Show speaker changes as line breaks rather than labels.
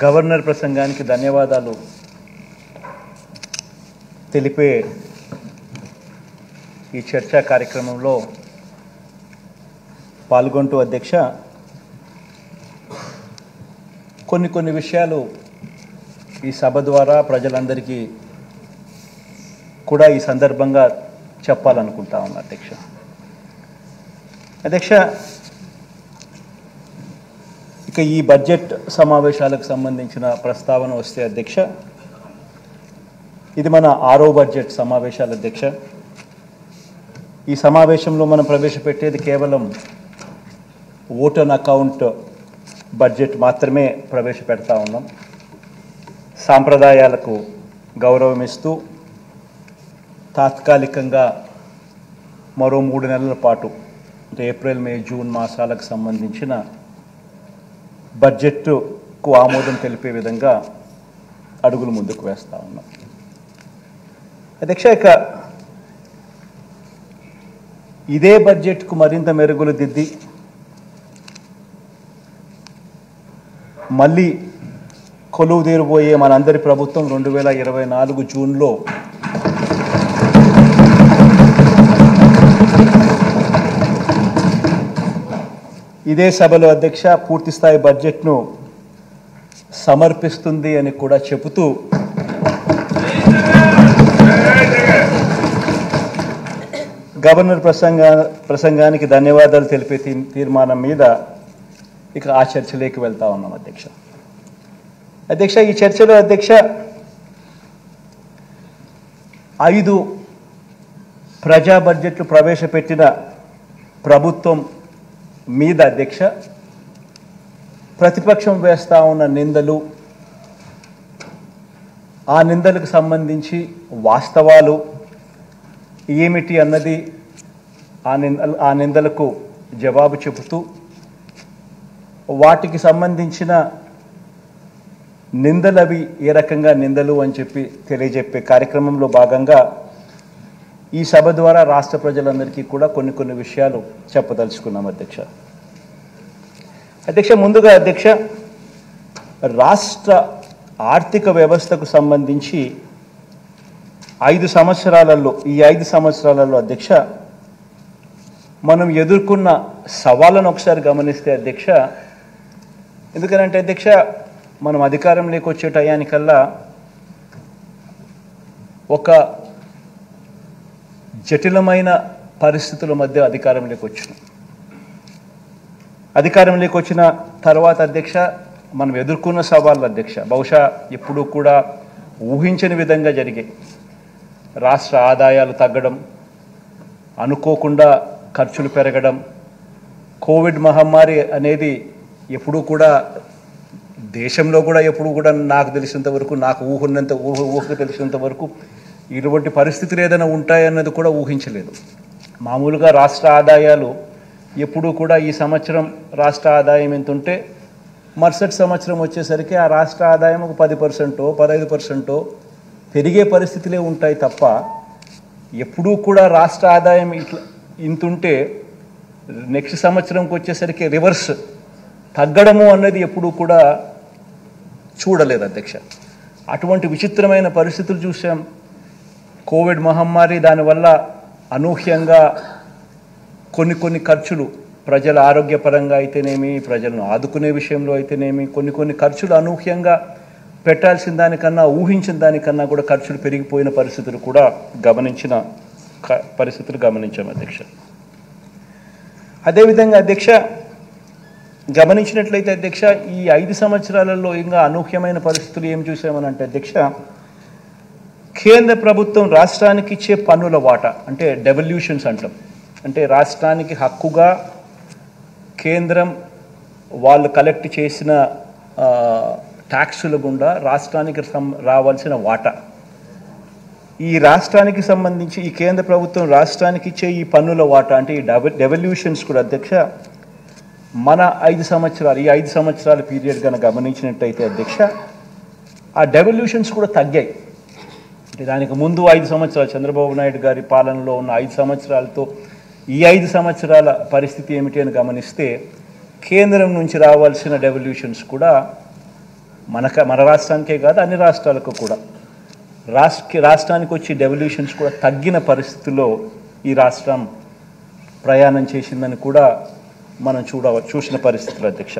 Governor ప్రసంగానికి ధన్యవాదాలు తెలిపే ఈ చర్చా కార్యక్రమంలో పాల్గొంటూ అధ్యక్ష కొన్ని విషయాలు ఈ సభ ద్వారా ప్రజలందరికీ కూడా ఈ సందర్భంగా చెప్పాలనుకుంటా ఉన్నా అధ్యక్ష ఇక ఈ బడ్జెట్ సమావేశాలకు సంబంధించిన ప్రస్తావన వస్తే అధ్యక్ష ఇది మన 6వ బడ్జెట్ సమావేశాల అధ్యక్ష. ఈ సమావేశంలో మనం ప్రవేశపెట్టేది కేవలం ఓట్ ఆన్ అకౌంట్ బడ్జెట్ మాత్రమే ప్రవేశపెడతా ఉన్నాం. సాంప్రదాయాలకు గౌరవం ఇస్తూ తాత్కాలికంగా మరో 3 నెలల పాటు అంటే ఏప్రిల్ మే జూన్ మాసాలకు సంబంధించిన బడ్జెట్కు ఆమోదం తెలిపే విధంగా అడుగులు ముందుకు వేస్తూ ఉన్నాం అధ్యక్ష. ఇక ఇదే బడ్జెట్కు మరింత మెరుగులు దిద్ది మళ్ళీ కొలువు తీరబోయే మనందరి ప్రభుత్వం 2024 జూన్లో ఇదే సభలో అధ్యక్ష పూర్తిస్థాయి బడ్జెట్ను సమర్పిస్తుంది అని కూడా చెబుతూ గవర్నర్ ప్రసంగానికి ధన్యవాదాలు తెలిపే తీర్మానం మీద ఇక ఆ చర్చలోకి వెళ్తా ఉన్నాం అధ్యక్ష. ఈ చర్చలో అధ్యక్ష 5 ప్రజా బడ్జెట్లు ప్రవేశపెట్టిన ప్రభుత్వం మీద అధ్యక్ష ప్రతిపక్షం వేస్తూ ఉన్న నిందలు, ఆ నిందలకు సంబంధించి వాస్తవాలు ఏమిటి అన్నది ఆ నిందలకు జవాబు చెబుతూ వాటికి సంబంధించిన నిందలవి ఏ రకంగా నిందలు అని చెప్పి తెలియజెప్పే కార్యక్రమంలో భాగంగా ఈ సభ ద్వారా రాష్ట్ర ప్రజలందరికీ కూడా కొన్ని విషయాలు చెప్పదలుచుకున్నాం అధ్యక్ష. ముందుగా అధ్యక్ష రాష్ట్ర ఆర్థిక వ్యవస్థకు సంబంధించి 5 సంవత్సరాలలో ఈ 5 సంవత్సరాలలో అధ్యక్ష మనం ఎదుర్కొన్న సవాళ్ళను ఒకసారి గమనిస్తే అధ్యక్ష, ఎందుకనంటే అధ్యక్ష మనం అధికారంలోకి వచ్చే టయానికల్లా ఒక జటిలమైన పరిస్థితుల మధ్య అధికారంలోకి వచ్చిన తర్వాత అధ్యక్ష మనం ఎదుర్కొన్న సవాళ్ళు అధ్యక్ష బహుశా ఎప్పుడూ కూడా ఊహించని విధంగా జరిగాయి. రాష్ట్ర ఆదాయాలు తగ్గడం, అనుకోకుండా ఖర్చులు పెరగడం, కోవిడ్ మహమ్మారి అనేది ఎప్పుడూ కూడా దేశంలో కూడా ఎప్పుడు కూడా నాకు తెలిసినంత వరకు, నాకు ఊహకు తెలిసినంత వరకు ఇటువంటి పరిస్థితులు ఏదైనా ఉంటాయన్నది కూడా ఊహించలేదు. మామూలుగా రాష్ట్ర ఆదాయాలు ఎప్పుడూ కూడా ఈ సంవత్సరం రాష్ట్ర ఆదాయం ఎంత ఉంటే మరుసటి సంవత్సరం వచ్చేసరికి ఆ రాష్ట్ర ఆదాయం ఒక 10%, 15% పెరిగే పరిస్థితులే ఉంటాయి తప్ప ఎప్పుడూ కూడా రాష్ట్ర ఆదాయం ఇంతుంటే నెక్స్ట్ సంవత్సరంకి వచ్చేసరికి రివర్స్ తగ్గడము అన్నది ఎప్పుడూ కూడా చూడలేదు అధ్యక్ష. అటువంటి విచిత్రమైన పరిస్థితులు చూసాం. కోవిడ్ మహమ్మారి దానివల్ల అనూహ్యంగా కొన్ని ఖర్చులు ప్రజల ఆరోగ్యపరంగా అయితేనేమి, ప్రజలను ఆదుకునే విషయంలో అయితేనేమి కొన్ని ఖర్చులు అనూహ్యంగా పెట్టాల్సిన దానికన్నా ఊహించిన దానికన్నా కూడా ఖర్చులు పెరిగిపోయిన పరిస్థితులు కూడా గమనించాం అధ్యక్ష. అదేవిధంగా అధ్యక్ష గమనించినట్లయితే అధ్యక్ష ఈ 5 సంవత్సరాలలో ఇంకా అనూహ్యమైన పరిస్థితులు ఏం చూసామనంటే అధ్యక్ష కేంద్ర ప్రభుత్వం రాష్ట్రానికి ఇచ్చే పన్నుల వాటా అంటే డెవల్యూషన్స్ అంటాం, అంటే రాష్ట్రానికి హక్కుగా కేంద్రం వాళ్ళు కలెక్ట్ చేసిన ట్యాక్సుల గుండా రాష్ట్రానికి రావాల్సిన వాటా, ఈ రాష్ట్రానికి సంబంధించి ఈ కేంద్ర ప్రభుత్వం రాష్ట్రానికి ఇచ్చే ఈ పన్నుల వాటా అంటే ఈ డెవల్యూషన్స్ కూడా అధ్యక్ష మన 5 సంవత్సరాలు ఈ 5 సంవత్సరాల పీరియడ్ కనుక గమనించినట్టయితే అధ్యక్ష ఆ డెవల్యూషన్స్ కూడా తగ్గాయి. అంటే దానికి ముందు 5 సంవత్సరాలు చంద్రబాబు నాయుడు గారి పాలనలో ఉన్న 5 సంవత్సరాలతో ఈ 5 సంవత్సరాల పరిస్థితి ఏమిటి అని గమనిస్తే కేంద్రం నుంచి రావాల్సిన డెవల్యూషన్స్ కూడా మన రాష్ట్రానికే కాదు అన్ని రాష్ట్రాలకు కూడా రాష్ట్రానికి వచ్చి డెవల్యూషన్స్ కూడా తగ్గిన పరిస్థితుల్లో ఈ రాష్ట్రం ప్రయాణం చేసిందని కూడా మనం చూసిన పరిస్థితులు అధ్యక్ష.